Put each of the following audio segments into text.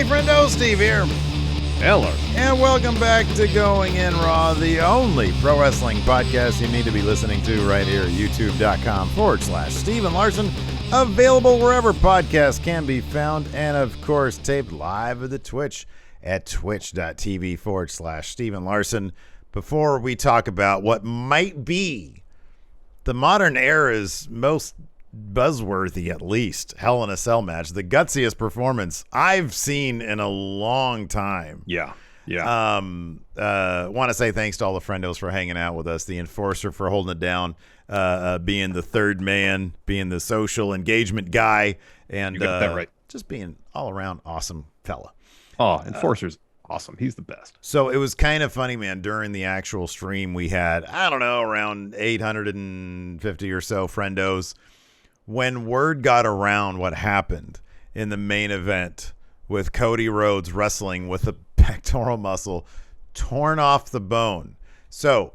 Friendo, Steve here. Hello. And welcome back to Going In Raw, the only pro wrestling podcast you need to be listening to right here at youtube.com/Steven Larson. Available wherever podcasts can be found. And, of course, taped live at the Twitch at twitch.tv/Steven Larson. Before we talk about what might be the modern era's most buzzworthy, at least, Hell in a Cell match, the gutsiest performance I've seen in a long time. Yeah. Want to say thanks to all the friendos for hanging out with us, the Enforcer for holding it down, being the third man, being the social engagement guy, and you got that right. Just being all around awesome fella. Oh, Enforcer's awesome. He's the best. So it was kind of funny, man. During the actual stream, we had, I don't know, around 850 or so friendos. When word got around what happened in the main event with Cody Rhodes wrestling with a pectoral muscle torn off the bone. So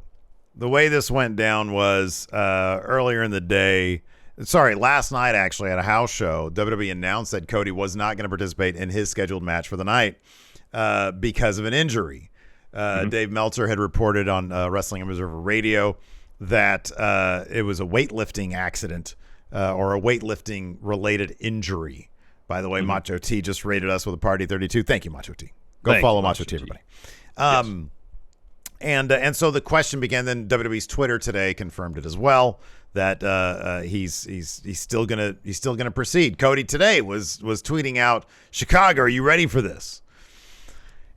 the way this went down was earlier in the day, last night actually at a house show, WWE announced that Cody was not going to participate in his scheduled match for the night because of an injury. Dave Meltzer had reported on Wrestling Observer Radio that it was a weightlifting accident or a weightlifting related injury. By the way, Macho T just rated us with a party 32. Thank you, Macho T. Go follow Macho T, everybody. Yes. And so the question began. Then WWE's Twitter today confirmed it as well that he's still gonna proceed. Cody today was tweeting out, "Chicago, are you ready for this?"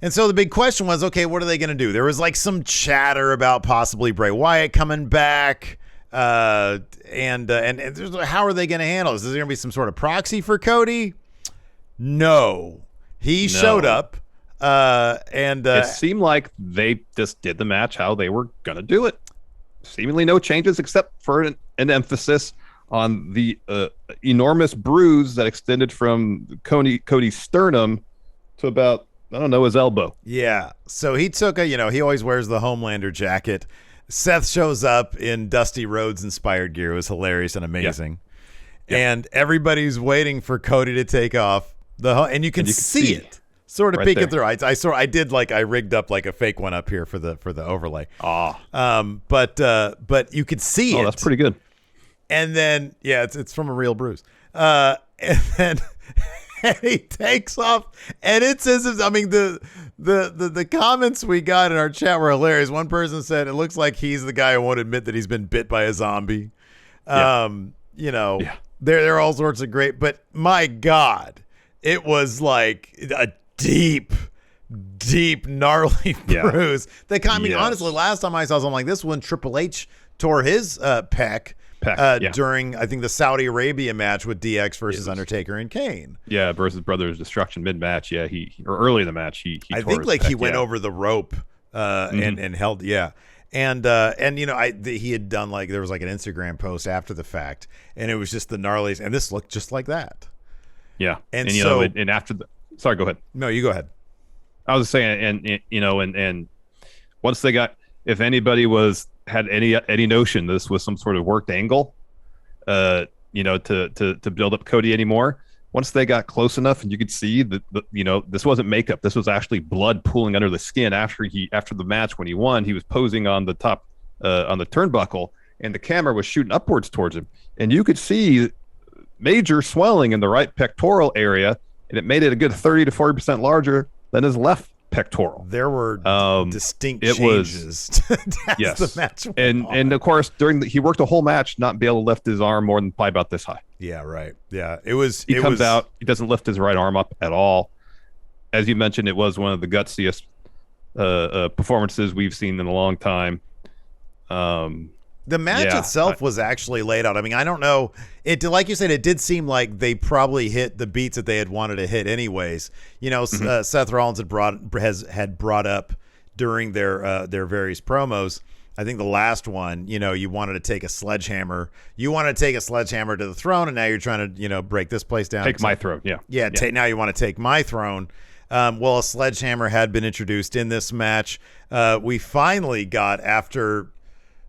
And so the big question was, okay, what are they gonna do? There was like some chatter about possibly Bray Wyatt coming back. And how are they going to handle this? Is there going to be some sort of proxy for Cody? No. He showed up, and it seemed like they just did the match how they were going to do it. Seemingly no changes except for an emphasis on the enormous bruise that extended from Cody's sternum to about, I don't know, his elbow. Yeah. So he took he always wears the Homelander jacket. Seth shows up in Dusty Rhodes inspired gear. It was hilarious and amazing. Yeah. And everybody's waiting for Cody to take off and you can see it sort of right peeking there. through. I rigged up like a fake one up here for the overlay. But you could see it. Oh, that's pretty good. And then it's from a real bruise. And then and he takes off, and it's as if, I mean, the comments we got in our chat were hilarious. One person said it looks like he's the guy who won't admit that he's been bit by a zombie. There are all sorts of great, but my God, it was like a deep, gnarly bruise. Honestly, last time I saw something like this, when Triple H tore his pec. During, I think, the Saudi Arabia match with DX versus Undertaker and Kane. Yeah, versus Brothers Destruction mid-match. Yeah, early in the match, he I think like he went over the rope and held. Yeah. And he had done there was like an Instagram post after the fact, and it was just the gnarliest, and this looked just like that. Yeah. And after sorry, go ahead. No, you go ahead. I was saying, and once they got, if anybody had any notion this was some sort of worked angle, to build up Cody anymore. Once they got close enough and you could see that, this wasn't makeup. This was actually blood pooling under the skin after the match when he won. He was posing on the top, on the turnbuckle, and the camera was shooting upwards towards him. And you could see major swelling in the right pectoral area, and it made it a good 30 to 40% larger than his left pectoral. There were distinct changes. The match and of course he worked a whole match not be able to lift his arm more than probably about this high. Yeah, right. Yeah, he comes out, he doesn't lift his right arm up at all. As you mentioned, it was one of the gutsiest performances we've seen in a long time. The match itself was actually laid out. I mean, I don't know. Like you said, it did seem like they probably hit the beats that they had wanted to hit anyways. Seth Rollins had brought up during their various promos. I think the last one, you wanted to take a sledgehammer. You wanted to take a sledgehammer to the throne, and now you're trying to, break this place down. Take my throne, yeah. Now you want to take my throne. Well, a sledgehammer had been introduced in this match. We finally got, after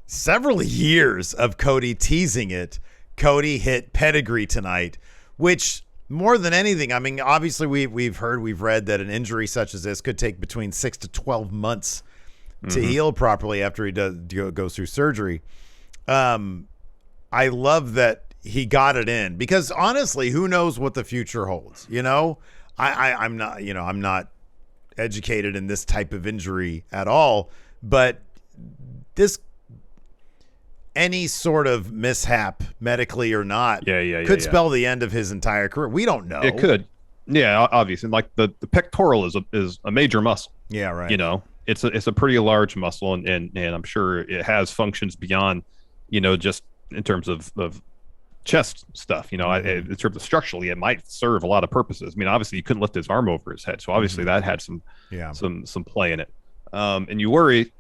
several years of Cody teasing it, Cody hit Pedigree tonight, which More than anything, I mean, obviously we've read that an injury such as this could take between 6 to 12 months to heal properly after he goes through surgery. I love that he got it in, because honestly, who knows what the future holds? You know, I'm not educated in this type of injury at all, but any sort of mishap, medically or not, could spell the end of his entire career. We don't know. It could. Yeah, obviously. Like the pectoral is a major muscle. Yeah, right. You know, it's a pretty large muscle, and I'm sure it has functions beyond, just in terms of chest stuff. In terms of structurally, it might serve a lot of purposes. I mean, obviously, you couldn't lift his arm over his head, so obviously that had some play in it. And you worry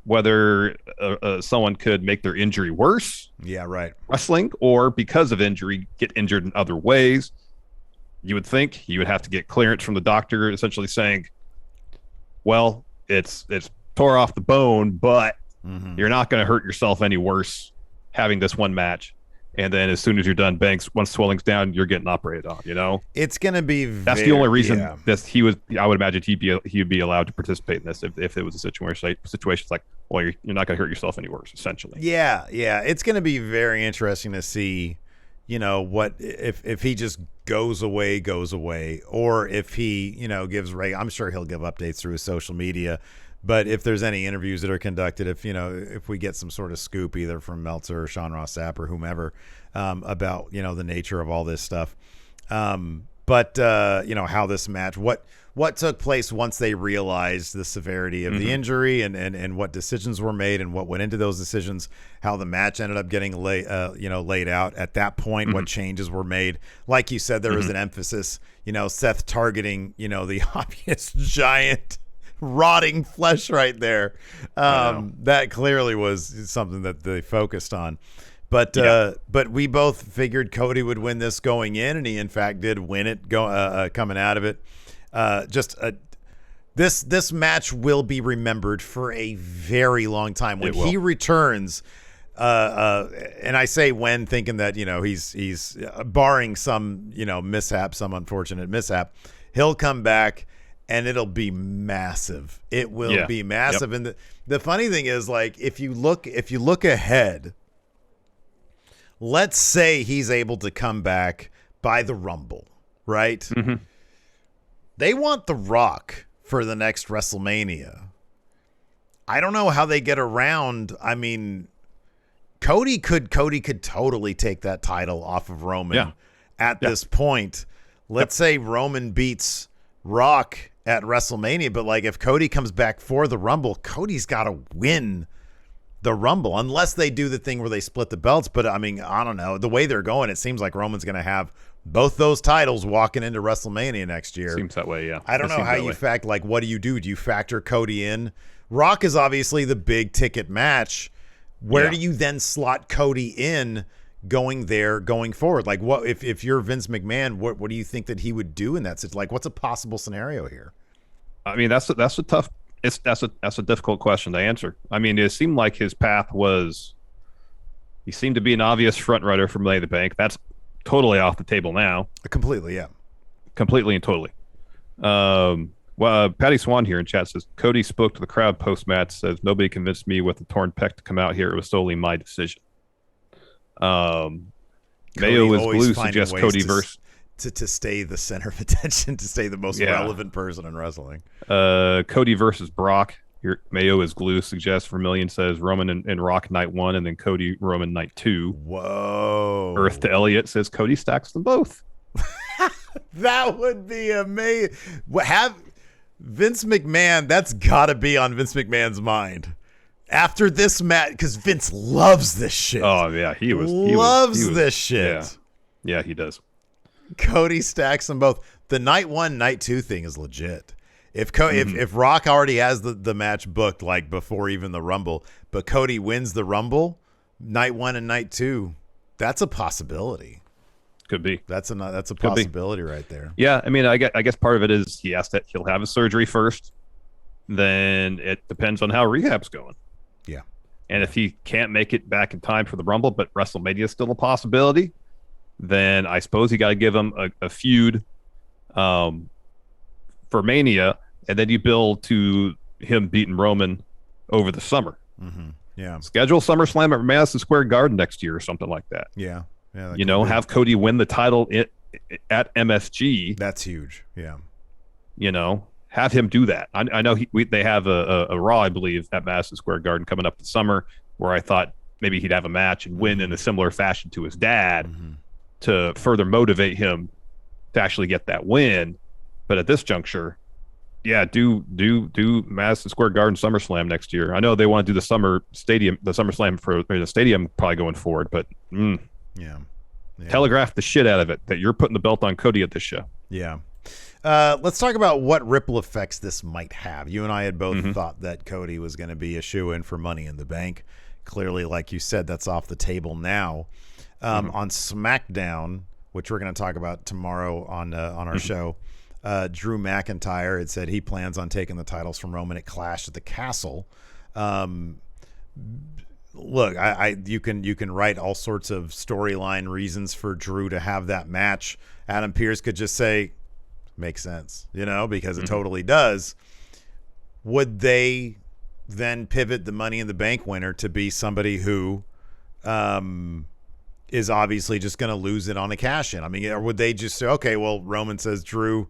whether someone could make their injury worse. Yeah, right. Wrestling, or because of injury, get injured in other ways. You would think you would have to get clearance from the doctor, essentially saying, well, it's tore off the bone, but you're not going to hurt yourself any worse having this one match. And then as soon as you're done, once swelling's down, you're getting operated on, It's going to be that's the only reason that I would imagine he'd be allowed to participate in this if it was a situations like, well, you're not going to hurt yourself any worse, essentially. Yeah. It's going to be very interesting to see, what if he just goes away, or if he, gives I'm sure he'll give updates through his social media. But if there's any interviews that are conducted, if we get some sort of scoop either from Meltzer or Sean Ross Sapp or whomever about, the nature of all this stuff. But how this match, what took place once they realized the severity of the injury and what decisions were made and what went into those decisions, how the match ended up getting laid out at that point, what changes were made. Like you said, there was an emphasis, Seth targeting, the obvious giant rotting flesh right there. That clearly was something that they focused on. But we both figured Cody would win this going in, and he in fact did win it coming out of it. This match will be remembered for a very long time when he returns. And I say when, thinking that he's barring some mishap, some unfortunate mishap, he'll come back. And it'll be massive. It will be massive. Yep. And the funny thing is, like, if you look ahead, let's say he's able to come back by the Rumble, right? They want The Rock for the next WrestleMania. I don't know how they get around. I mean, Cody could totally take that title off of Roman at this point. Let's say Roman beats Rock at WrestleMania, but like if Cody comes back for the Rumble, Cody's got to win the Rumble unless they do the thing where they split the belts. But I mean, I don't know. The way they're going, it seems like Roman's going to have both those titles walking into WrestleMania next year. Seems that way, yeah. I don't know how you what do you do? Do you factor Cody in? Rock is obviously the big ticket match. Where do you then slot Cody in going forward? Like, what if you're Vince McMahon, what do you think that he would do in that situation? Like, what's a possible scenario here? I mean, that's a difficult question to answer. I mean, it seemed like his path he seemed to be an obvious front runner for Money in the Bank. That's totally off the table now. Completely, yeah. Completely and totally. Patty Swan here in chat says, Cody spoke to the crowd post-match, says, nobody convinced me with a torn pec to come out here. It was solely my decision. Mayo is Blue suggests Cody versus... To stay the center of attention, to stay the most relevant person in wrestling. Cody versus Brock. Here, Mayo is Glue suggests. Vermillion says Roman and Rock night 1, and then Cody Roman night 2. Whoa. Earth to Elliott says Cody stacks them both. That would be amazing. Vince McMahon, that's got to be on Vince McMahon's mind. After this match, because Vince loves this shit. Oh, yeah. He loves this shit. Yeah, he does. Cody stacks them both. The night 1, night 2 thing is legit. If Rock already has the match booked like before even the Rumble, but Cody wins the Rumble, night 1 and night 2, that's a possibility. Could be. That's a possibility right there. Yeah, I mean, I guess part of it is he'll have a surgery first. Then it depends on how rehab's going. Yeah. And if he can't make it back in time for the Rumble, but WrestleMania is still a possibility, then I suppose you got to give him a feud for Mania, and then you build to him beating Roman over the summer. Mm-hmm. Yeah. Schedule SummerSlam at Madison Square Garden next year or something like that. Yeah. Yeah. Have Cody win the title at MSG. That's huge. Yeah. Have him do that. I know they have a Raw, I believe, at Madison Square Garden coming up this summer, where I thought maybe he'd have a match and win in a similar fashion to his dad to further motivate him to actually get that win. But at this juncture, yeah, do Madison Square Garden SummerSlam next year. I know they want to do the SummerSlam for the stadium probably going forward, but yeah. Telegraph the shit out of it that you're putting the belt on Cody at this show. Yeah. Let's talk about what ripple effects this might have. You and I had both thought that Cody was going to be a shoo-in for Money in the Bank. Clearly, like you said, that's off the table now. On SmackDown, which we're going to talk about tomorrow on our show, Drew McIntyre had said he plans on taking the titles from Roman at Clash at the Castle. Look, you can write all sorts of storyline reasons for Drew to have that match. Adam Pearce could just say, makes sense, because it totally does. Would they then pivot the Money in the Bank winner to be somebody who is obviously just going to lose it on a cash-in? I mean, or would they just say, okay, well, Roman says, Drew,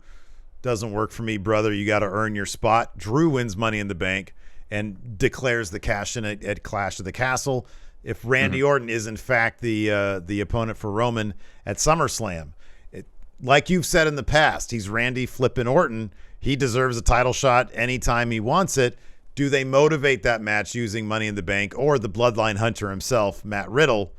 doesn't work for me, brother. You got to earn your spot. Drew wins Money in the Bank and declares the cash-in at Clash of the Castle. If Randy Orton is, in fact, the opponent for Roman at SummerSlam, like you've said in the past, he's Randy flipping Orton. He deserves a title shot anytime he wants it. Do they motivate that match using Money in the Bank or the Bloodline Hunter himself, Matt Riddle,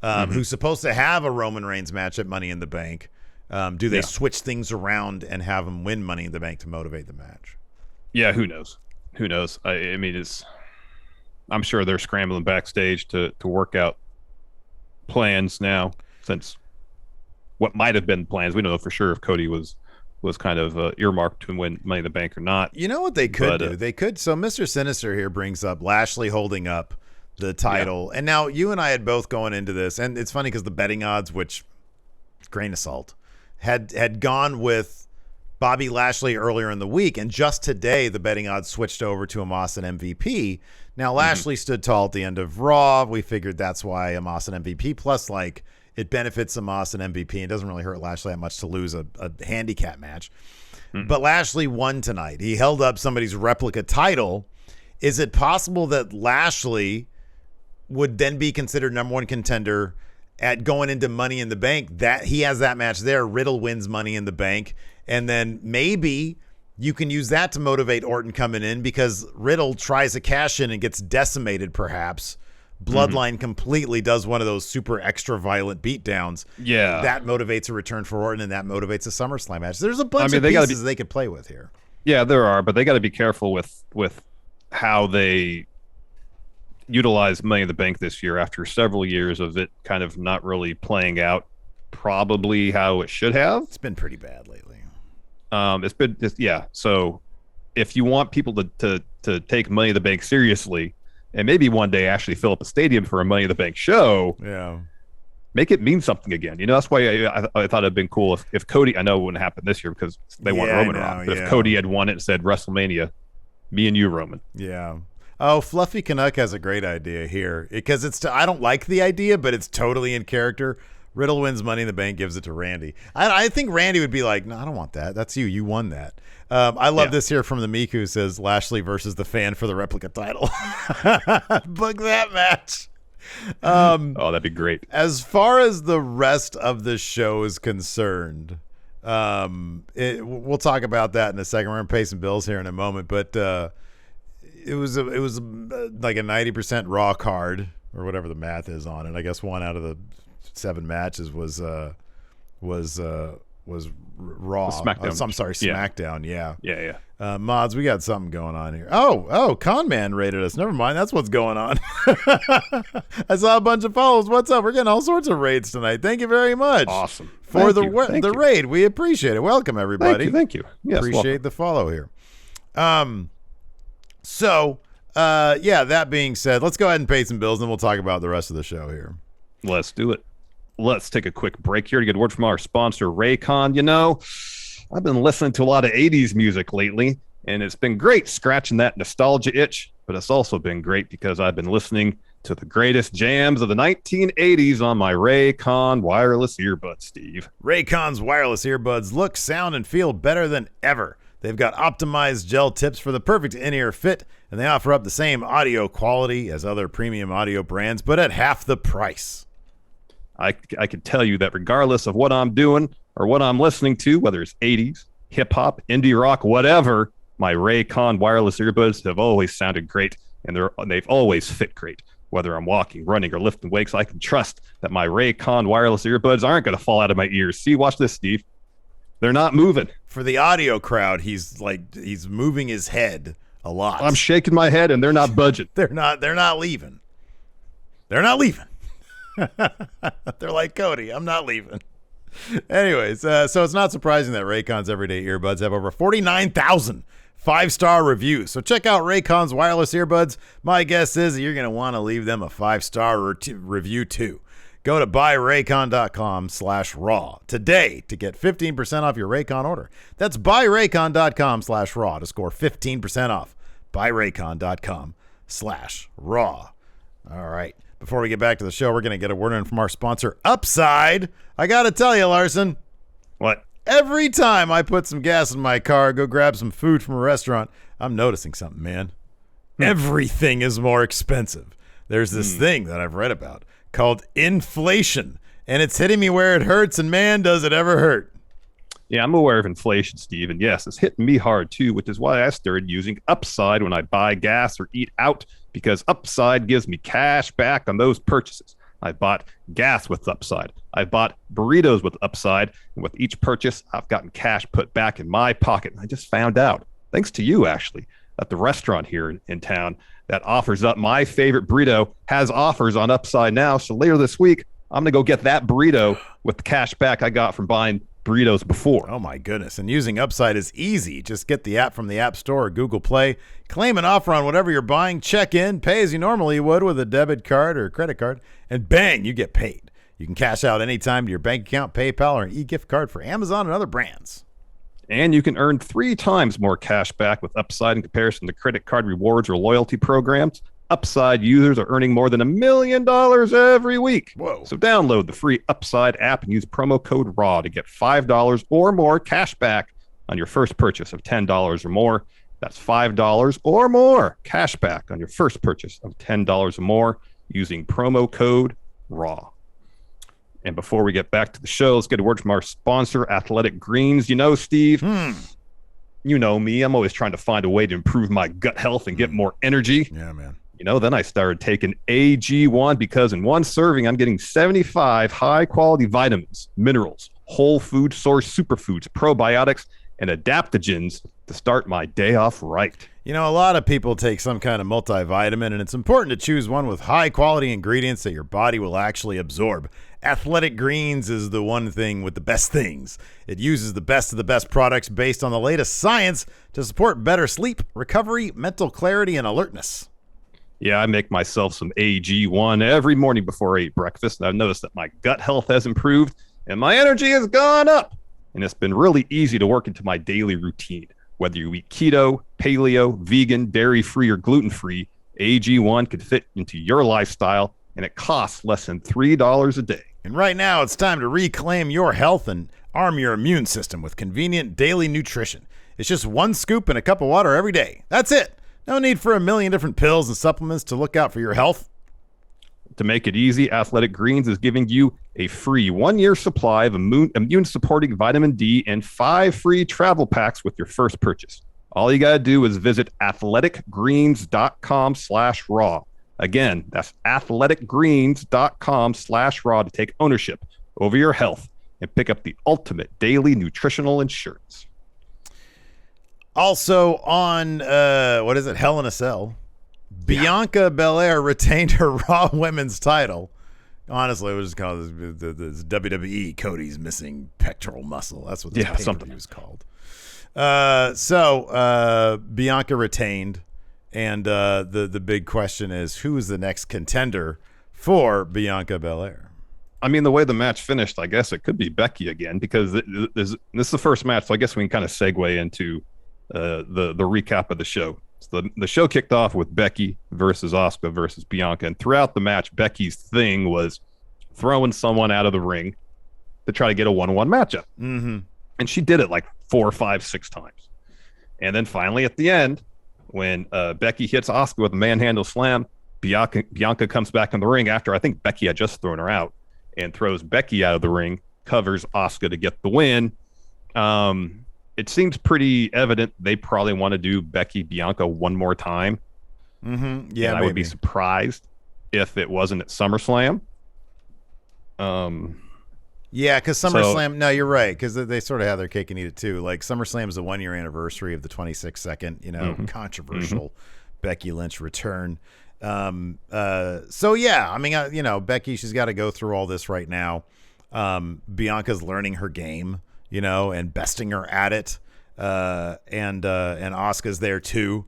who's supposed to have a Roman Reigns match at Money in the Bank? Do they switch things around and have him win Money in the Bank to motivate the match? Yeah, who knows? I mean, I'm sure they're scrambling backstage to work out plans now, since what might have been plans. We don't know for sure if Cody was kind of earmarked to win Money in the Bank or not. You know what they could do? They could. So Mr. Sinister here brings up Lashley holding up the title. Yeah. And now you and I had both going into this, and it's funny because the betting odds, which grain of salt, had gone with Bobby Lashley earlier in the week, and just today the betting odds switched over to Amos and MVP. Now Lashley stood tall at the end of Raw. We figured that's why Amos and MVP. Plus, like, it benefits Amos and MVP. It doesn't really hurt Lashley that much to lose a handicap match. But Lashley won tonight. He held up somebody's replica title. Is it possible that Lashley would then be considered number one contender at going into Money in the Bank? That he has that match there. Riddle wins Money in the Bank. And then maybe you can use that to motivate Orton coming in, because Riddle tries a cash in and gets decimated perhaps. Bloodline completely does one of those super extra violent beatdowns. Yeah. That motivates a return for Orton, and that motivates a SummerSlam match. There's a bunch of pieces they could play with here. Yeah, there are, but they got to be careful with how they utilize Money in the Bank this year after several years of it kind of not really playing out probably how it should have. It's been pretty bad lately. So if you want people to take Money in the Bank seriously, and maybe one day actually fill up a stadium for a Money in the Bank show, make it mean something again. That's why I thought it'd been cool if Cody, I know it wouldn't happen this year because they want Roman around, but if Cody had won it and said WrestleMania, me and you, Roman. Yeah. Oh, Fluffy Canuck has a great idea here, because I don't like the idea, but it's totally in character. Riddle wins Money in the Bank, gives it to Randy. I think Randy would be like, no, I don't want that. That's you. You won that. I love this here from the Miku, who says Lashley versus the Fan for the replica title. Book that match. That'd be great. As far as the rest of the show is concerned, we'll talk about that in a second. We're going to pay some bills here in a moment, but it was like a 90% Raw card, or whatever the math is on it. I guess one out of the 7 matches was Raw. SmackDown. I'm sorry, SmackDown. Yeah. Mods, we got something going on here. Oh, Conman rated us. Never mind. That's what's going on. I saw a bunch of follows. What's up? We're getting all sorts of raids tonight. Thank you very much. Awesome. For the raid. We appreciate it. Welcome, everybody. Thank you. Yes, appreciate the follow here. That being said, let's go ahead and pay some bills, and then we'll talk about the rest of the show here. Let's do it. let's take a quick break here to get a word from our sponsor, Raycon. You know, I've been listening to a lot of 80s music lately, and it's been great scratching that nostalgia itch, but it's also been great because I've been listening to the greatest jams of the 1980s on my Raycon wireless earbuds, Steve. Raycon's wireless earbuds look, sound, and feel better than ever. They've got optimized gel tips for the perfect in-ear fit, and they offer up the same audio quality as other premium audio brands, but at half the price. I can tell you that regardless of what I'm doing or what I'm listening to, whether it's 80s, hip-hop, indie rock, whatever, my Raycon wireless earbuds have always sounded great, and they've always fit great. Whether I'm walking, running, or lifting weights, I can trust that my Raycon wireless earbuds aren't going to fall out of my ears. See, watch this, Steve. They're not moving. For the audio crowd, he's moving his head a lot. I'm shaking my head, and they're not budging. They're not leaving. They're not leaving. They're like, Cody, I'm not leaving. Anyways, so it's not surprising that Raycon's everyday earbuds have over 49,000 5-star reviews. So check out Raycon's wireless earbuds. My guess is that you're going to want to leave them a 5-star review too. Go to buyraycon.com/raw today to get 15% off your Raycon order. That's buyraycon.com/raw to score 15% off. Buyraycon.com/raw. All right. Before we get back to the show, we're going to get a word in from our sponsor, Upside. I got to tell you, Larson. What? Every time I put some gas in my car, go grab some food from a restaurant, I'm noticing something, man. Everything is more expensive. There's this thing that I've read about called inflation, and it's hitting me where it hurts, and man, does it ever hurt. Yeah, I'm aware of inflation, Steve, and yes, it's hitting me hard too, which is why I started using Upside when I buy gas or eat out, because Upside gives me cash back on those purchases. I bought gas with Upside. I bought burritos with Upside. And with each purchase, I've gotten cash put back in my pocket. And I just found out, thanks to you, actually, that the restaurant here in town that offers up my favorite burrito has offers on Upside now. So later this week, I'm going to go get that burrito with the cash back I got from buying burritos before. Oh my goodness. And using Upside is easy. Just get the app from the App Store or Google Play, claim an offer on whatever you're buying, check in, pay as you normally would with a debit card or credit card, and bang, you get paid. You can cash out anytime to your bank account, PayPal, or an e-gift card for Amazon and other brands. And you can earn 3 times more cash back with Upside in comparison to credit card rewards or loyalty programs. Upside users are earning more than $1 million every week. Whoa. So download the free Upside app and use promo code RAW to get $5 or more cash back on your first purchase of $10 or more. That's $5 or more cash back on your first purchase of $10 or more using promo code RAW. And before we get back to the show, let's get a word from our sponsor, Athletic Greens. You know, Steve, you know me. I'm always trying to find a way to improve my gut health and get more energy. Yeah, man. You know, then I started taking AG1 because in one serving, I'm getting 75 high-quality vitamins, minerals, whole food source superfoods, probiotics, and adaptogens to start my day off right. You know, a lot of people take some kind of multivitamin, and it's important to choose one with high-quality ingredients that your body will actually absorb. Athletic Greens is the one thing with the best things. It uses the best of the best products based on the latest science to support better sleep, recovery, mental clarity, and alertness. Yeah, I make myself some AG1 every morning before I eat breakfast, and I've noticed that my gut health has improved and my energy has gone up. And it's been really easy to work into my daily routine. Whether you eat keto, paleo, vegan, dairy-free, or gluten-free, AG1 could fit into your lifestyle, and it costs less than $3 a day. And right now, it's time to reclaim your health and arm your immune system with convenient daily nutrition. It's just 1 scoop and a cup of water every day. That's it. No need for a million different pills and supplements to look out for your health. To make it easy, Athletic Greens is giving you a free 1-year supply of immune-supporting vitamin D and 5 free travel packs with your first purchase. All you got to do is visit athleticgreens.com/raw. Again, that's athleticgreens.com/raw to take ownership over your health and pick up the ultimate daily nutritional insurance. Also on, Hell in a Cell, Bianca Belair retained her Raw Women's title. Honestly, it was just called this WWE Cody's missing pectoral muscle. That's what this pay-per-view was called. So Bianca retained, and the big question is, who is the next contender for Bianca Belair? I mean, the way the match finished, I guess it could be Becky again, because this is the first match. So I guess we can kind of segue into the recap of the show. So the show kicked off with Becky versus Asuka versus Bianca. And throughout the match, Becky's thing was throwing someone out of the ring to try to get a 1-1 matchup. Mm-hmm. And she did it like 4, 5, 6 times. And then finally at the end, when Becky hits Asuka with a manhandle slam, Bianca comes back in the ring after I think Becky had just thrown her out and throws Becky out of the ring, covers Asuka to get the win. It seems pretty evident they probably want to do Becky Bianca one more time. Mm-hmm. Yeah, and I would be surprised if it wasn't at SummerSlam. Yeah, because SummerSlam. No, you're right, because they sort of have their cake and eat it too. Like SummerSlam is the 1-year anniversary of the 26-second, controversial Becky Lynch return. So yeah, I mean, Becky, she's got to go through all this right now. Bianca's learning her game, and besting her at it. And Asuka's there too.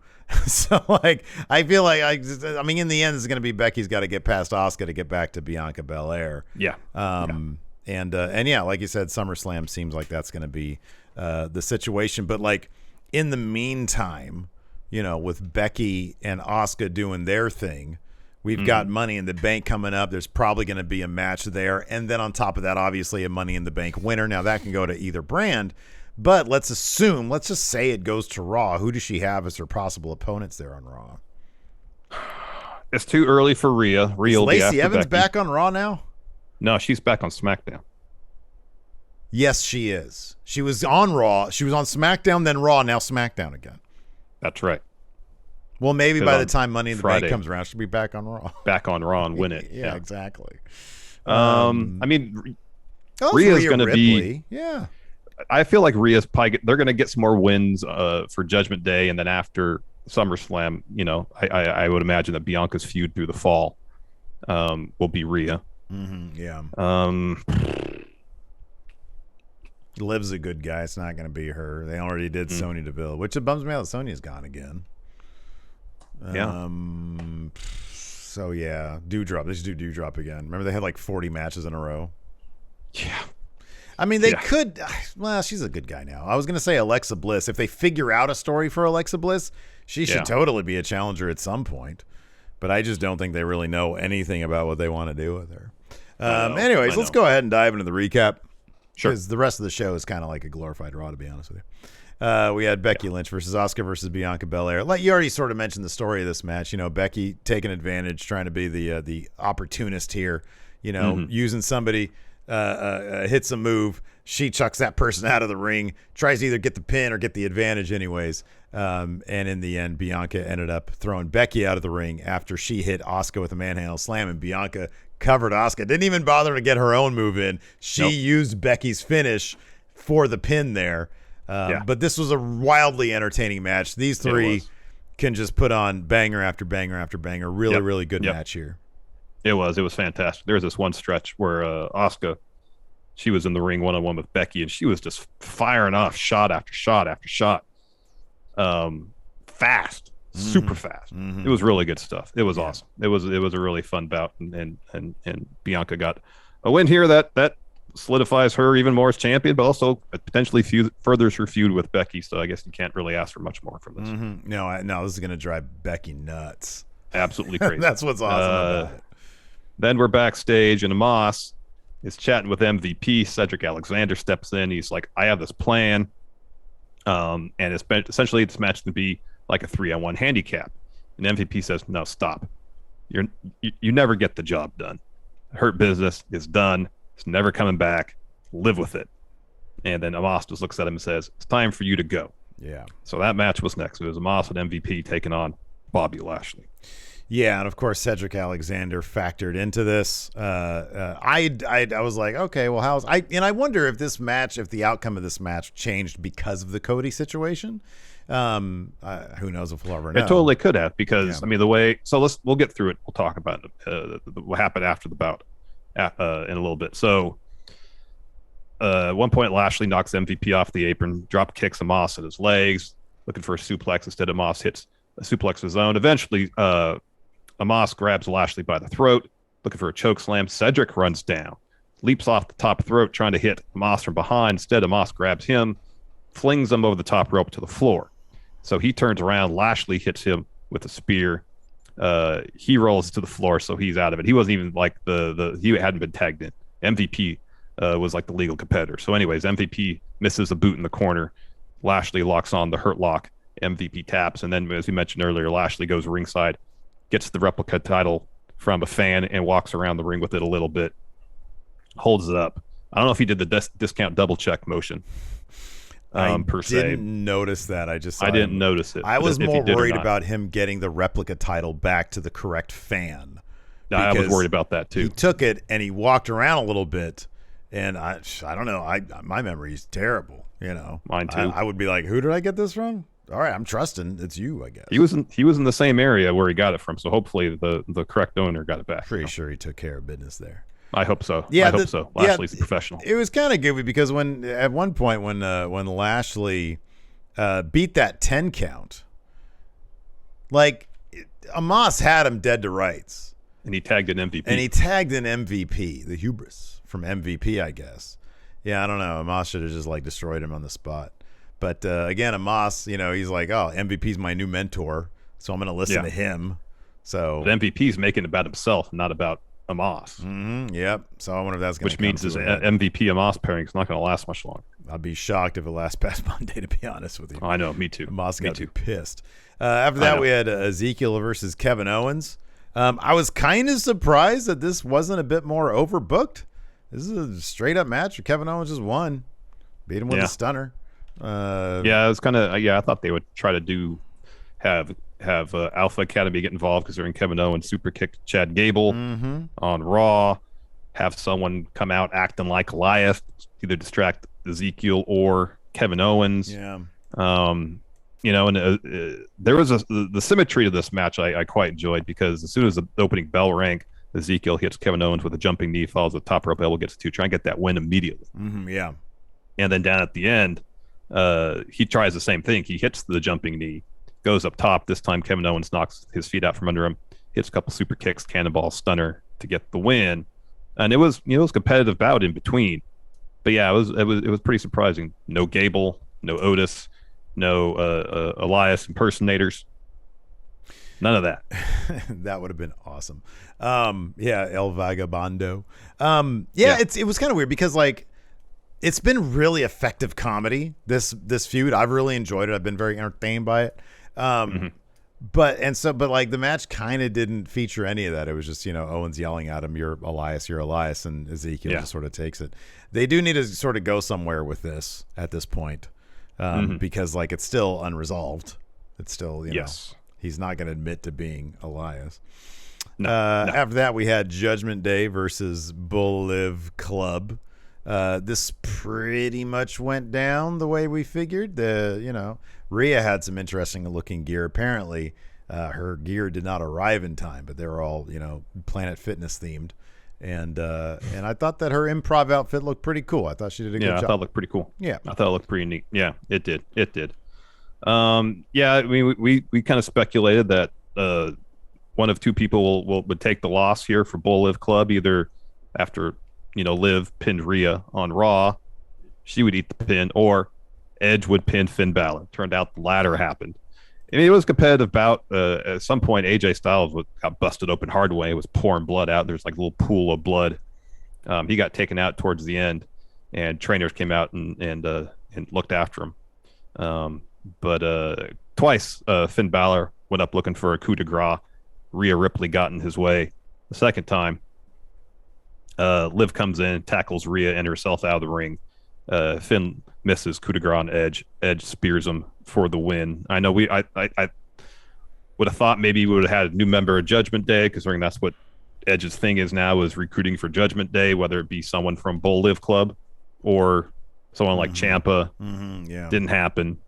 So like, I feel like I mean, in the end, it's going to be Becky's got to get past Asuka to get back to Bianca Belair. Yeah. And yeah, like you said, SummerSlam seems like that's going to be the situation. But like in the meantime, with Becky and Asuka doing their thing, we've got Money in the Bank coming up. There's probably going to be a match there. And then on top of that, obviously a Money in the Bank winner. Now that can go to either brand, but let's just say it goes to Raw. Who does she have as her possible opponents there on Raw? It's too early for Rhea. Is Lacey Evans back on Raw now? No, she's back on SmackDown. Yes, she is. She was on Raw. She was on SmackDown, then Raw, now SmackDown again. That's right. Well, maybe by the time Money in the Bank comes around, she'll be back on Raw. Back on Raw and win it. Yeah, exactly. I mean, Rhea's going to be. Yeah. I feel like Rhea's probably they're going to get some more wins for Judgment Day, and then after SummerSlam, I would imagine that Bianca's feud through the fall will be Rhea. Mm-hmm, yeah. Liv's a good guy. It's not going to be her. They already did Sonya Deville, which it bums me out that Sonya's gone again. Yeah. So yeah, Doudrop. They should do Doudrop again. Remember they had like 40 matches in a row. Yeah. I mean, they could. Well, she's a good guy now. I was going to say Alexa Bliss. If they figure out a story for Alexa Bliss, she should totally be a challenger at some point. But I just don't think they really know anything about what they want to do with her. Anyways, let's go ahead and dive into the recap. Sure. Because the rest of the show is kind of like a glorified Raw, to be honest with you. We had Becky Lynch versus Asuka versus Bianca Belair. Like you already sort of mentioned the story of this match. Becky taking advantage, trying to be the opportunist here. Using somebody hits a move, she chucks that person out of the ring, tries to either get the pin or get the advantage, anyways. And in the end, Bianca ended up throwing Becky out of the ring after she hit Asuka with a manhandle slam, and Bianca covered Asuka. Didn't even bother to get her own move in. She used Becky's finish for the pin there. But this was a wildly entertaining match. These three can just put on banger after banger after banger. Really, really good match here. It was fantastic. There was this one stretch where Asuka, she was in the ring one-on-one with Becky, and she was just firing off shot after shot after shot. Fast. Super fast. It was really good stuff. It was awesome. It was a really fun bout, and Bianca got a win here that solidifies her even more as champion, but also potentially furthers her feud with Becky. So I guess you can't really ask for much more from this. No, this is going to drive Becky nuts. Absolutely crazy. That's what's awesome about it. Then we're backstage, and Amos is chatting with MVP. Cedric Alexander steps in. He's like, "I have this plan," and it's essentially this match to be like a 3-on-1 handicap. And MVP says, "No, stop. You never get the job done. Hurt Business is done. It's never coming back. Live with it." And then Amos just looks at him and says, "It's time for you to go." Yeah. So that match was next. It was Amos and MVP taking on Bobby Lashley. Yeah, and of course Cedric Alexander factored into this. I was like, okay, well, I wonder if the outcome of this match changed because of the Cody situation. Who knows if we'll ever know. It totally could have, because I mean we'll get through it. We'll talk about what happened after the bout in a little bit. So at one point Lashley knocks MVP off the apron, drop kicks Amos at his legs, looking for a suplex. Instead, Amos hits a suplex of his own. Eventually Amos grabs Lashley by the throat, looking for a choke slam. Cedric runs down, leaps off the top rope trying to hit Omos from behind. Instead, Omos grabs him, flings him over the top rope to the floor. So he turns around. Lashley hits him with a spear. He rolls to the floor, so he's out of it. He wasn't even like he hadn't been tagged in. MVP was like the legal competitor. So anyways, MVP misses a boot in the corner. Lashley locks on the hurt lock. MVP taps, and then as we mentioned earlier, Lashley goes ringside, gets the replica title from a fan, and walks around the ring with it a little bit, holds it up. I don't know if he did the discount double check motion. I per se. didn't notice that. I didn't notice it. I was more worried about him getting the replica title back to the correct fan. No, I was worried about that too. He took it and he walked around a little bit, and I don't know. My memory's terrible. You know, mine too. I would be like, who did I get this from? All right, I'm trusting it's you, I guess. He was in the same area where he got it from, so hopefully the correct owner got it back. Pretty sure he took care of business there. I hope so. Yeah, I hope so. Lashley's a professional. It was kind of goofy because at one point when Lashley beat that 10 count, like Omos had him dead to rights, and he tagged an MVP. The hubris from MVP, I guess. Yeah, I don't know. Omos should have just like destroyed him on the spot. But again, Omos, he's like, oh, MVP's my new mentor, so I'm going to listen to him. So but MVP's making it about himself, not about Omos. Mm-hmm, yep. So I wonder if that's going to which means his MVP Omos pairing is not going to last much longer. I'd be shocked if it lasts past Monday, to be honest with you. I know, me too. Omos got to be pissed. After that, we had Ezekiel versus Kevin Owens. I was kind of surprised that this wasn't a bit more overbooked. This is a straight up match. Kevin Owens just won, beat him with a stunner. It was kind of I thought they would try to have Alpha Academy get involved because they're in Kevin Owens super kicked Chad Gable on Raw. Have someone come out acting like Goliath, either distract Ezekiel or Kevin Owens. Yeah. And there was the symmetry to this match I quite enjoyed because as soon as the opening bell rang, Ezekiel hits Kevin Owens with a jumping knee, follows with top rope elbow, gets to try and get that win immediately. Yeah. And then down at the end, he tries the same thing. He hits the jumping knee, goes up top. This time Kevin Owens knocks his feet out from under him, hits a couple super kicks, cannonball, stunner to get the win. And it was a competitive bout in between. But yeah, it was pretty surprising. No Gable, no Otis, no Elias impersonators. None of that. That would have been awesome. El Vagabondo. It was kind of weird because like it's been really effective comedy, this feud. I've really enjoyed it. I've been very entertained by it. But like the match kind of didn't feature any of that. It was just, Owens yelling at him, you're Elias, and Ezekiel just sort of takes it. They do need to sort of go somewhere with this at this point. Because like it's still unresolved. It's still, he's not going to admit to being Elias. No. After that, we had Judgment Day versus Bull Live Club. This pretty much went down the way we figured. Rhea had some interesting looking gear. Apparently, her gear did not arrive in time, but they were all, Planet Fitness themed. And I thought that her improv outfit looked pretty cool. I thought she did a good job. Yeah, I thought it looked pretty cool. Yeah. I thought it looked pretty neat. Yeah, it did. I mean, we kind of speculated that one of two people would take the loss here for Bull Live Club, either after Liv pinned Rhea on Raw, she would eat the pin, or Edge would pin Finn Balor. Turned out the latter happened. I mean, it was a competitive bout. At some point, AJ Styles got busted open hard way. It was pouring blood out. There's like a little pool of blood. He got taken out towards the end, and trainers came out and looked after him. But twice, Finn Balor went up looking for a coup de grace. Rhea Ripley got in his way. The second time, Liv comes in, tackles Rhea and herself out of the ring. Finn misses coup de grace on Edge. Edge spears him for the win. I know I would have thought maybe we would have had a new member of Judgment Day, because that's what Edge's thing is now, is recruiting for Judgment Day, whether it be someone from Bull Live Club or someone like Ciampa. Didn't happen.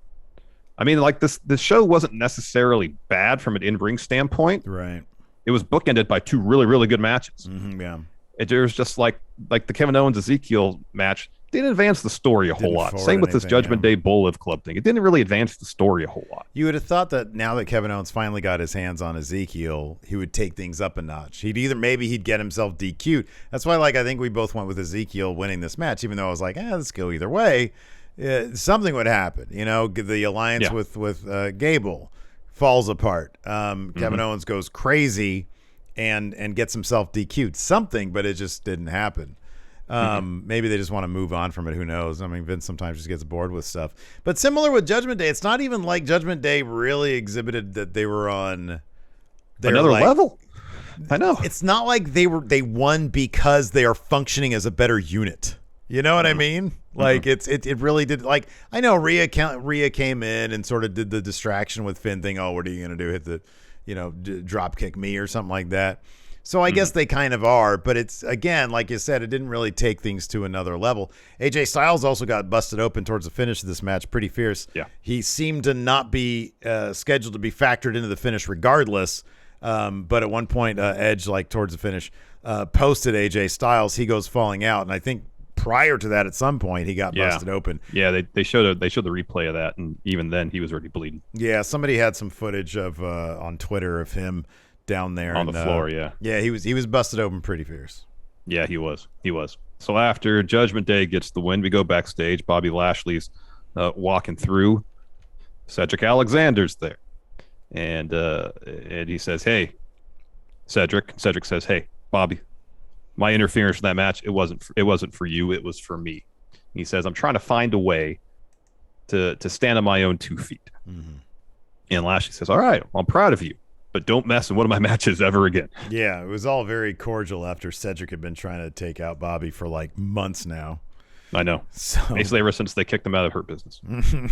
I mean, like this show wasn't necessarily bad from an in-ring standpoint. Right. It was bookended by two really, really good matches. Yeah. It was just like the Kevin Owens Ezekiel match didn't advance the story a whole lot. Same with this Judgment Day Bullet Club thing. It didn't really advance the story a whole lot. You would have thought that now that Kevin Owens finally got his hands on Ezekiel, he would take things up a notch. Maybe he'd get himself DQ'd. That's why, I think we both went with Ezekiel winning this match, even though I was like, this could go either way. Something would happen. The alliance with Gable falls apart. Kevin Owens goes crazy and gets himself DQ'd. Something, but it just didn't happen. Maybe they just want to move on from it. Who knows? I mean, Vince sometimes just gets bored with stuff. But similar with Judgment Day, it's not even like Judgment Day really exhibited that they were on another level. I know. It's not like they won because they are functioning as a better unit. You know what I mean? Like it really did. Like, I know Rhea came in and sort of did the distraction with Finn thing. Oh, what are you gonna do? Hit the drop kick me or something like that. So I guess they kind of are, but it's, again, like you said, it didn't really take things to another level. AJ Styles also got busted open towards the finish of this match, pretty fierce. Yeah. He seemed to not be scheduled to be factored into the finish regardless, but at one point, Edge, towards the finish, posted AJ Styles. He goes falling out, and I think prior to that, at some point, he got busted open. Yeah, they showed the replay of that, and even then, he was already bleeding. Yeah, somebody had some footage of on Twitter of him down there on the floor. Yeah, he was busted open pretty fierce. Yeah, he was. So after Judgment Day gets the win, we go backstage. Bobby Lashley's walking through. Cedric Alexander's there, and he says, "Hey, Cedric." Cedric says, "Hey, Bobby, my interference in that match, it wasn't for you, it was for me." He says, "I'm trying to find a way to stand on my own 2 feet." And Lashley says, "All right, well, I'm proud of you, but don't mess in one of my matches ever again." Yeah, it was all very cordial after Cedric had been trying to take out Bobby for months now. I know. So, basically ever since they kicked him out of Hurt Business.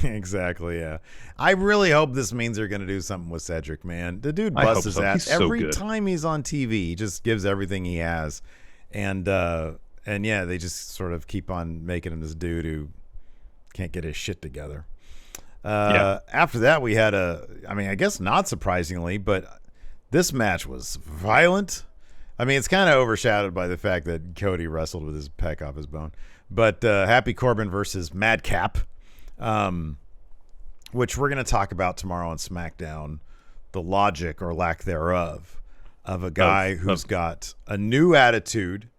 Exactly, yeah. I really hope this means they're going to do something with Cedric, man. The dude busts his ass every time he's on TV. He just gives everything he has. And yeah, they just sort of keep on making him this dude who can't get his shit together. After that, we had I guess not surprisingly, but this match was violent. I mean, it's kind of overshadowed by the fact that Cody wrestled with his pec off his bone. But Happy Corbin versus Madcap, which we're going to talk about tomorrow on SmackDown, the logic or lack thereof of a guy who's got a new attitude,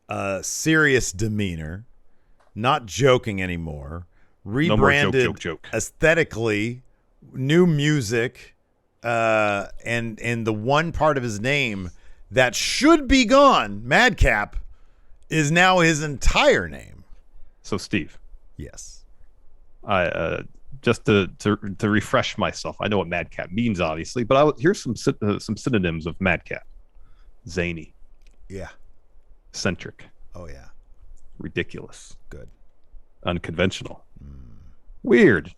a serious demeanor, not joking anymore, rebranded no more joke. Aesthetically, new music, and the one part of his name that should be gone, Madcap, is now his entire name. So, Steve. Yes. I just to refresh myself. I know what Madcap means, obviously, but here's some synonyms of Madcap: zany. Yeah. Eccentric. Oh yeah. Ridiculous. Good. Unconventional. Weird.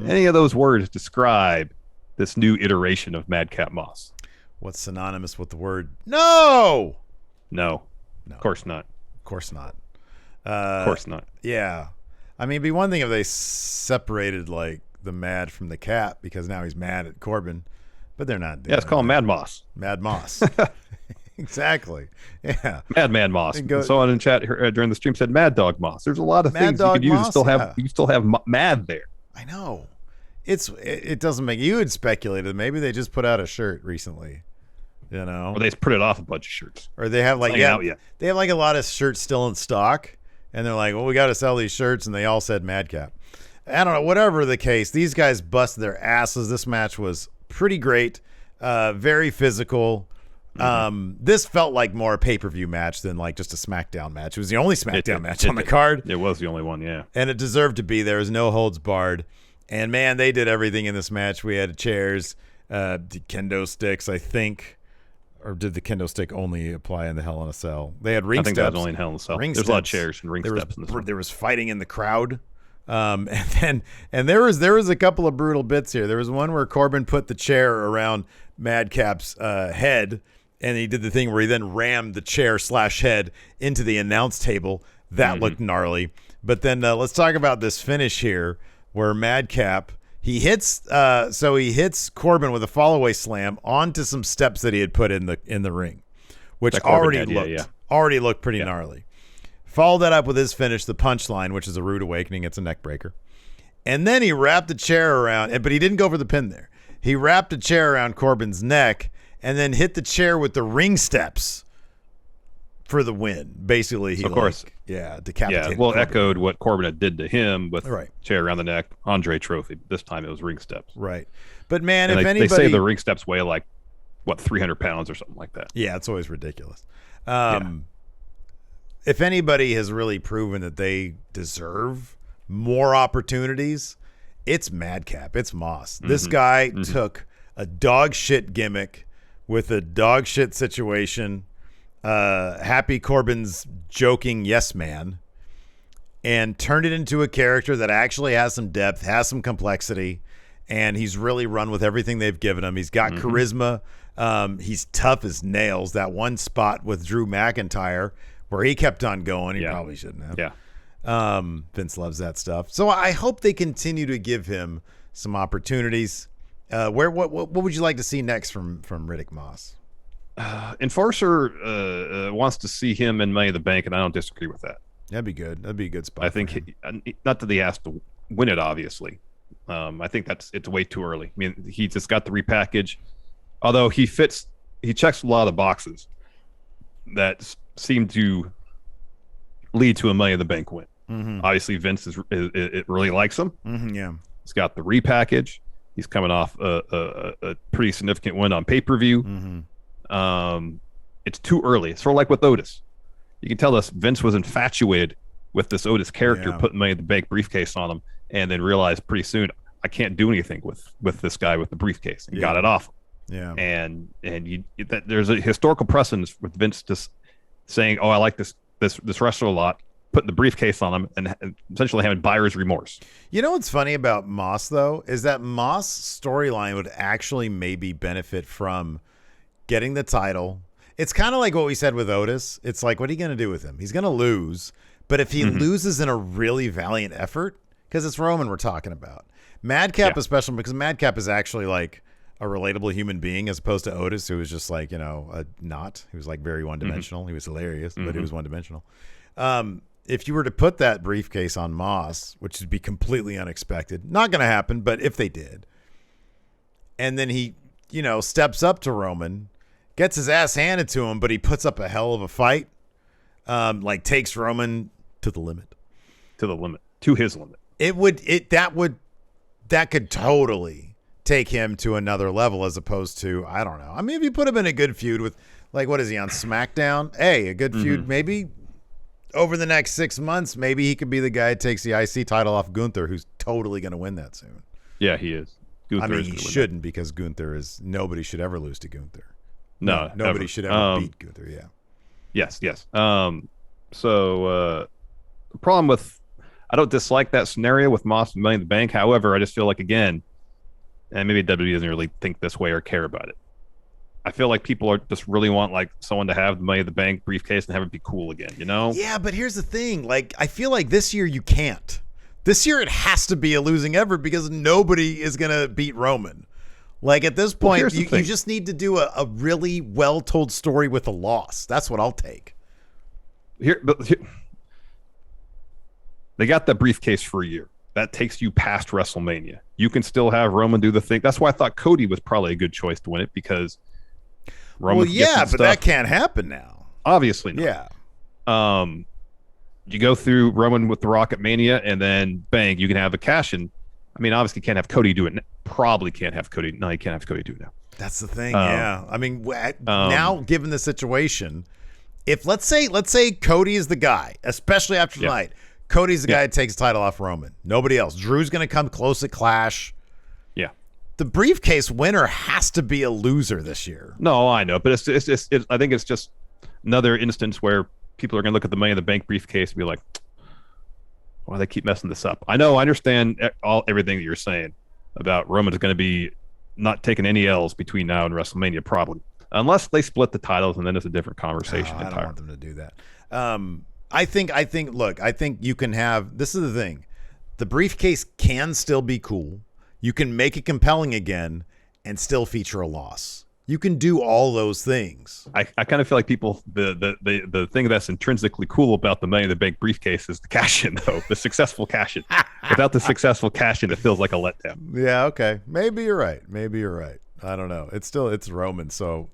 Any of those words describe this new iteration of Madcap Moss? What's synonymous with the word no? No. Of course not. Of course not. Of course not. Yeah. I mean, it'd be one thing if they separated the Mad from the Cap, because now he's mad at Corbin, but they're not doing it's called Mad Moss. Mad Moss. Exactly. Yeah. Madman Moss. Someone in chat during the stream said Mad Dog Moss. There's a lot of things you could use. You still have Mad there. I know. It doesn't make you had speculated maybe they just put out a shirt recently. Or they just put it off a bunch of shirts. Or they have they have a lot of shirts still in stock, and they're like, well, we got to sell these shirts, and they all said Madcap. I don't know. Whatever the case, these guys busted their asses. This match was pretty great, very physical. This felt like more a pay-per-view match than just a SmackDown match. It was the only SmackDown match on the card. It was the only one, yeah. And it deserved to be. There was no holds barred. And man, they did everything in this match. We had chairs, kendo sticks, I think. Or did the kendo stick only apply in the Hell in a Cell? They had ring steps. I think that was only in Hell in a Cell. There's a lot of chairs and ring steps in this one. There was fighting in the crowd. And there was a couple of brutal bits here. There was one where Corbin put the chair around Madcap's head, and he did the thing where he then rammed the chair/head into the announce table. That looked gnarly. But then let's talk about this finish here, where Madcap he hits Corbin with a follow-away slam onto some steps that he had put in the ring, which already looked pretty gnarly. Followed that up with his finish, the punchline, which is a rude awakening. It's a neck breaker. And then he wrapped the chair around, but he didn't go for the pin there. He wrapped a chair around Corbin's neck and then hit the chair with the ring steps for the win. Basically, he decapitated. Yeah, well, Corbin. Echoed what Corbin had did to him with chair around the neck, Andre trophy. This time it was ring steps. Right. But man, and if anybody, they say the ring steps weigh like 300 pounds or something like that. Yeah, it's always ridiculous. If anybody has really proven that they deserve more opportunities, it's Madcap. It's Moss. This guy took a dog shit gimmick with a dog shit situation. Happy Corbin's joking yes man, and turned it into a character that actually has some depth, has some complexity, and he's really run with everything they've given him. He's got charisma. He's tough as nails. That one spot with Drew McIntyre where he kept on going, he probably shouldn't have. Yeah. Vince loves that stuff. So I hope they continue to give him some opportunities. What would you like to see next from Riddick Moss? Enforcer wants to see him in Money in the Bank, and I don't disagree with that. That'd be good. That'd be a good spot. I think not that he has to win it, obviously. I think it's way too early. I mean, he just got the repackage. Although he checks a lot of the boxes that seem to lead to a Money in the Bank win. Obviously, Vince it really likes him. Yeah, he's got the repackage. He's coming off a pretty significant win on pay-per-view. It's too early. It's sort of like with Otis. You can tell us Vince was infatuated with this Otis character, putting Money in the Bank briefcase on him, and then realized pretty soon I can't do anything with this guy with the briefcase, and got it off him. Yeah, and there's a historical precedence with Vince just saying, "Oh, I like this wrestler a lot," putting the briefcase on him, and essentially having buyer's remorse. You know what's funny about Moss though is that Moss' storyline would actually maybe benefit from getting the title. It's kind of like what we said with Otis. It's like, what are you going to do with him? He's going to lose, but if he loses in a really valiant effort, because it's Roman we're talking about, Madcap especially, because Madcap is actually like a relatable human being as opposed to Otis, who was just like, he was like very one-dimensional. He was hilarious, but he was one-dimensional. If you were to put that briefcase on Moss, which would be completely unexpected, not going to happen, but if they did, and then he, steps up to Roman, gets his ass handed to him, but he puts up a hell of a fight, takes Roman to the limit. To his limit. That could totally take him to another level as opposed to, I don't know. I mean, if you put him in a good feud with, what is he on SmackDown? Hey, a good feud, maybe over the next 6 months, maybe he could be the guy that takes the IC title off Gunther, who's totally going to win that soon. Yeah, he is. He shouldn't, because Gunther nobody should ever lose to Gunther. No, nobody should ever beat Gunther. Yeah. Yes. So the problem with, I don't dislike that scenario with Moss and Money in the Bank. However, I just feel like, again, and maybe WWE doesn't really think this way or care about it. I feel like people just really want someone to have the Money in the Bank briefcase and have it be cool again, Yeah, but here's the thing. I feel like this year you can't. This year it has to be a losing effort because nobody is going to beat Roman. At this point, you just need to do a really well-told story with a loss. That's what I'll take. Here, they got that briefcase for a year. That takes you past WrestleMania. You can still have Roman do the thing. That's why I thought Cody was probably a good choice to win it, because Roman. Well, yeah, but that can't happen now. Obviously not. Yeah. You go through Roman with the Rocket Mania, and then bang, you can have a cash in. I mean, obviously, can't have Cody do it. Probably can't have Cody. No, you can't have Cody do it now. That's the thing. Yeah. I mean, now given the situation, if let's say Cody is the guy, especially after tonight, Cody's the guy that takes the title off Roman. Nobody else. Drew's going to come close at Clash. Yeah. The briefcase winner has to be a loser this year. No, I know, but it's I think it's just another instance where people are going to look at the Money in the Bank briefcase and be like, why do they keep messing this up? I know, I understand everything that you're saying about Roman's going to be not taking any L's between now and WrestleMania, probably, unless they split the titles, and then it's a different conversation. I don't want them to do that. I think you can have, this is the thing. The briefcase can still be cool. You can make it compelling again and still feature a loss. You can do all those things. I kind of feel like people the thing that's intrinsically cool about the Money in the Bank briefcase is the cash in, though, the successful cash in. Without the successful cash in, it feels like a letdown. Yeah, okay. Maybe you're right. I don't know. It's Roman, so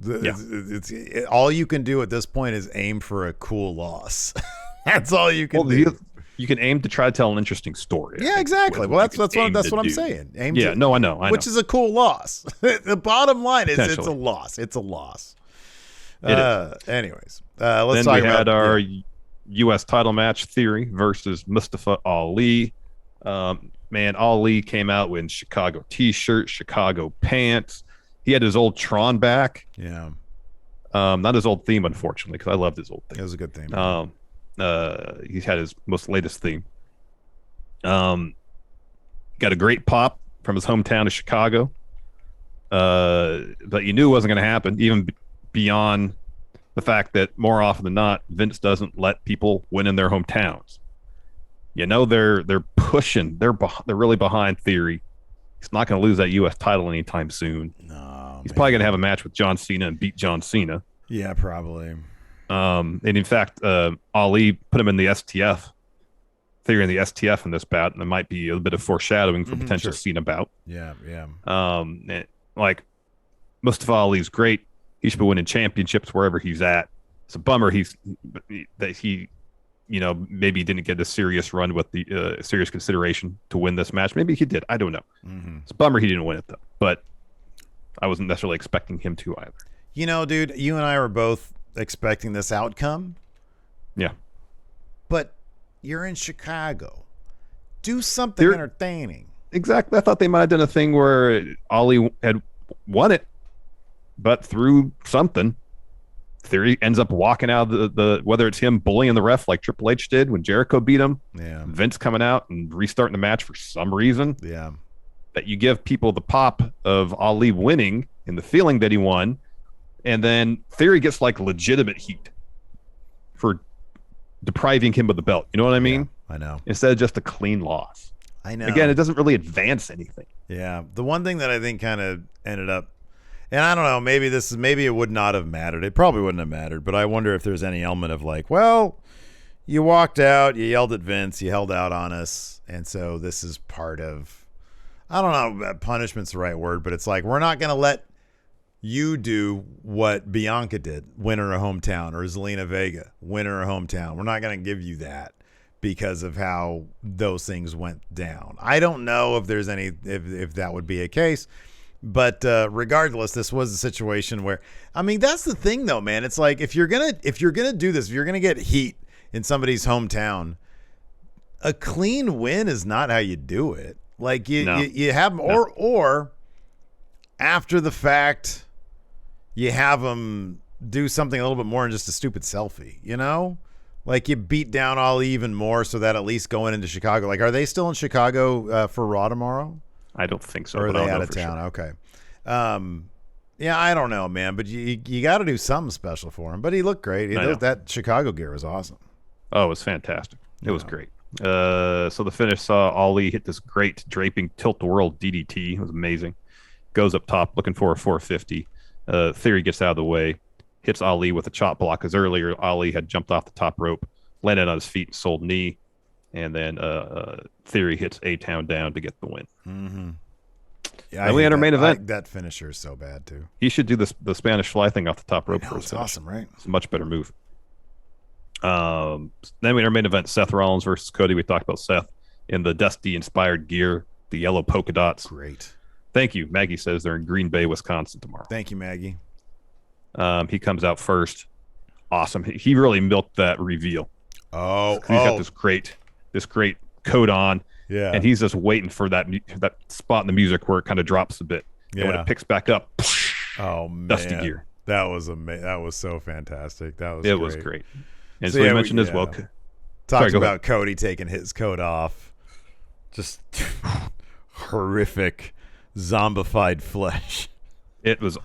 it's all you can do at this point is aim for a cool loss. That's all you can do. You can aim to try to tell an interesting story. Yeah, exactly. Well, that's what I'm saying. I know. Which is a cool loss. The bottom line is it's a loss. It's a loss. Anyways, let's talk about. Then we had our U.S. title match, Theory versus Mustafa Ali. Man, Ali came out with Chicago T-shirt, Chicago pants. He had his old Tron back. Yeah. Not his old theme, unfortunately, because I loved his old theme. It was a good theme. He had his most latest theme. Got a great pop from his hometown of Chicago. But you knew it wasn't going to happen, even beyond the fact that more often than not, Vince doesn't let people win in their hometowns. You know, they're pushing. They're really behind Theory. He's not going to lose that U.S. title anytime soon. No, he's probably going to have a match with John Cena and beat John Cena. Yeah, probably. And in fact, Ali put him in the STF. Theory in the STF in this bout, and there might be a bit of foreshadowing for potential Cena bout. Yeah. Like Mustafa Ali's great. He should be winning championships wherever he's at. It's a bummer that he maybe didn't get a serious run with the serious consideration to win this match. Maybe he did. I don't know. Mm-hmm. It's a bummer he didn't win it though. But I wasn't necessarily expecting him to either. You know, dude, you and I were both expecting this outcome. Yeah. But you're in Chicago. Do something entertaining. Exactly. I thought they might have done a thing where Ali had won it, but through something, Theory ends up walking out of the whether it's him bullying the ref like Triple H did when Jericho beat him, Vince coming out and restarting the match for some reason. Yeah. That you give people the pop of Ali winning and the feeling that he won. And then Theory gets like legitimate heat for depriving him of the belt. You know what I mean? Yeah, I know. Instead of just a clean loss. I know. Again, it doesn't really advance anything. Yeah. The one thing that I think kind of ended up, and I don't know, maybe it would not have mattered. It probably wouldn't have mattered, but I wonder if there's any element of like, well, you walked out, you yelled at Vince, you held out on us, and so this is part of, I don't know, punishment's the right word, but it's like, we're not going to let you do what Bianca did, win her hometown, or Zelina Vega, win her hometown. We're not going to give you that because of how those things went down. I don't know if there's any, if that would be a case, but regardless, this was a situation where, I mean, that's the thing though, man. It's like, if you're going to do this, if you're going to get heat in somebody's hometown, a clean win is not how you do it. Like you have, or after the fact, you have them do something a little bit more than just a stupid selfie, you know? Like you beat down Ali even more so that at least going into Chicago, like, are they still in Chicago for Raw tomorrow? I don't think so. Or are they out of town? Sure. Okay. Yeah, I don't know, man, but you got to do something special for him. But he looked great. That Chicago gear was awesome. Oh, it was fantastic. It was great. So the finish saw Ali hit this great draping tilt-the-world DDT. It was amazing. Goes up top, looking for a 450. Theory gets out of the way, hits Ali with a chop block, because earlier Ali had jumped off the top rope, landed on his feet, sold knee, and then Theory hits A-Town down to get the win. Mm-hmm. Yeah, and we enter main event. That finisher is so bad too. He should do the Spanish fly thing off the top rope. It's awesome, right? It's a much better move. Then we enter main event: Seth Rollins versus Cody. We talked about Seth in the Dusty-inspired gear, the yellow polka dots. Great. Thank you. Maggie says they're in Green Bay, Wisconsin tomorrow. Thank you, Maggie. He comes out first. Awesome. He really milked that reveal. He's got this great coat on. Yeah. And he's just waiting for that spot in the music where it kind of drops a bit. Yeah. And when it picks back up, oh man, Dusty gear. That was amazing. That was so fantastic. It was great. And so we mentioned as well. Talked about Cody taking his coat off. Just horrific zombified flesh. It was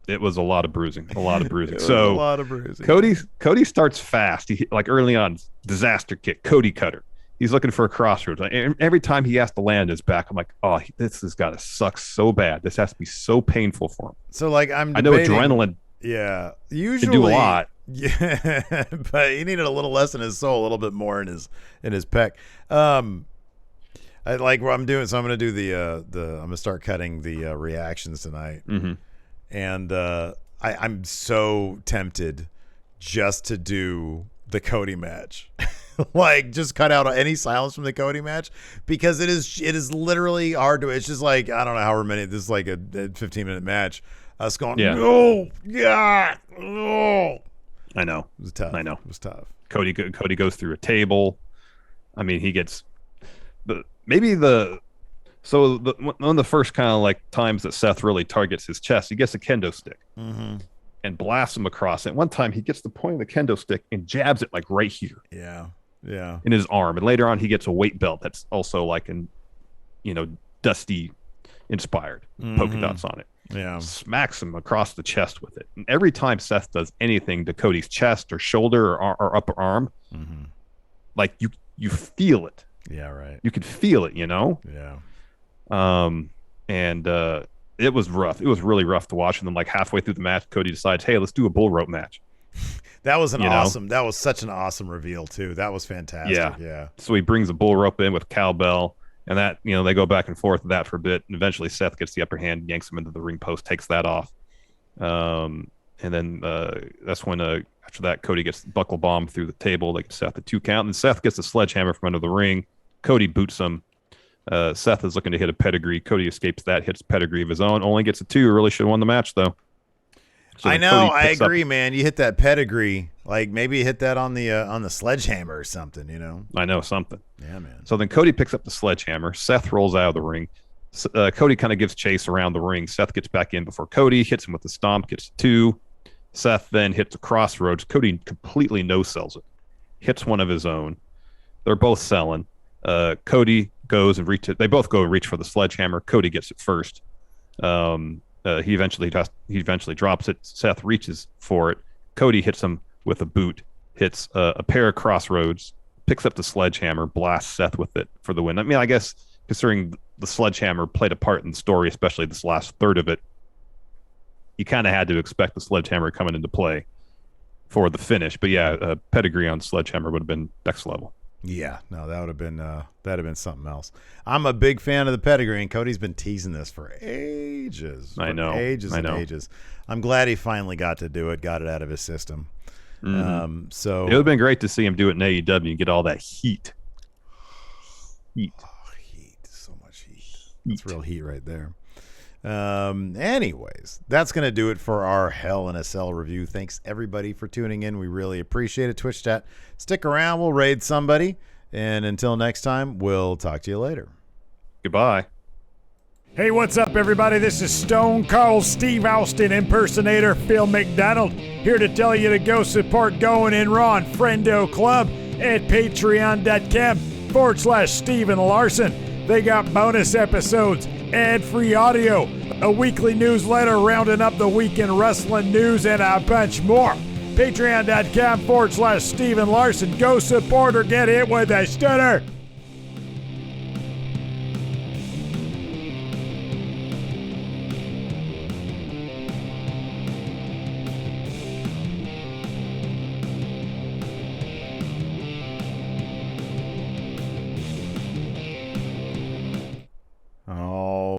a lot of bruising. A lot of bruising. A lot of bruising. Cody starts fast. He like early on, disaster kick, Cody cutter. He's looking for a crossroads. Every time he has to land his back, I'm like, oh, this has got to suck so bad. This has to be so painful for him. So like I know adrenaline usually can do a lot. Yeah, but he needed a little less in his soul, a little bit more in his pec. I like what I'm doing, so I'm going to do the I'm going to start cutting the reactions tonight. Mm-hmm. And I'm so tempted just to do the Cody match. Like, just cut out any silence from the Cody match, because it is literally hard to. It's just like, I don't know however many. This is like a 15-minute match. Us going, no, yeah, no. I know. It was tough. I know. It was tough. Cody goes through a table. I mean, he gets one of the first kind of like times that Seth really targets his chest. He gets a kendo stick and blasts him across it. One time he gets the point of the kendo stick and jabs it like right here. Yeah. In his arm. And later on he gets a weight belt that's also like Dusty inspired polka dots on it. Yeah. Smacks him across the chest with it. And every time Seth does anything to Cody's chest or shoulder or upper arm, like you feel it. Yeah, right. You could feel it, Yeah. And it was rough. It was really rough to watch. And then like halfway through the match, Cody decides, hey, let's do a bull rope match. That was that was such an awesome reveal too. That was fantastic. Yeah. So he brings a bull rope in with cowbell, and that, they go back and forth with that for a bit. And eventually Seth gets the upper hand, yanks him into the ring post, takes that off. And then that's when after that, Cody gets the buckle bomb through the table, like Seth a 2 count. And Seth gets a sledgehammer from under the ring. Cody boots him. Seth is looking to hit a pedigree. Cody escapes that, hits a pedigree of his own. Only gets a 2. Really should have won the match, though. So I know. I agree, man. You hit that pedigree. Like, maybe you hit that on the sledgehammer or something, I know, something. Yeah, man. So then Cody picks up the sledgehammer. Seth rolls out of the ring. Cody kind of gives chase around the ring. Seth gets back in before Cody, hits him with the stomp, gets 2. Seth then hits a crossroads. Cody completely no-sells it. Hits one of his own. They're both selling. Cody goes and reaches. They both go and reach for the sledgehammer. Cody gets it first. He eventually drops it. Seth reaches for it. Cody hits him with a boot. Hits a pair of crossroads. Picks up the sledgehammer. Blasts Seth with it for the win. I mean, I guess considering the sledgehammer played a part in the story, especially this last third of it, you kind of had to expect the sledgehammer coming into play for the finish. But yeah, a pedigree on sledgehammer would have been next level. Yeah, no, that'd have been something else. I'm a big fan of the pedigree, and Cody's been teasing this for ages. Ages. I'm glad he finally got to do it, got it out of his system. So it would have been great to see him do it in AEW and get all that heat. Heat, so much heat. That's real heat right there. Anyways, that's going to do it for our Hell in a Cell review. Thanks everybody for tuning in. We really appreciate it. Twitch chat, stick around. We'll raid somebody. And until next time, we'll talk to you later. Goodbye. Hey, what's up, everybody? This is Stone Cold Steve Austin impersonator Phil McDonald, here to tell you to go support Going In Raw and Friendo Club at patreon.com/Steven Larson. They got bonus episodes, ad-free audio, a weekly newsletter rounding up the week in wrestling news, and a bunch more. Patreon.com/Steven Larson. Go support or get hit with a stunner.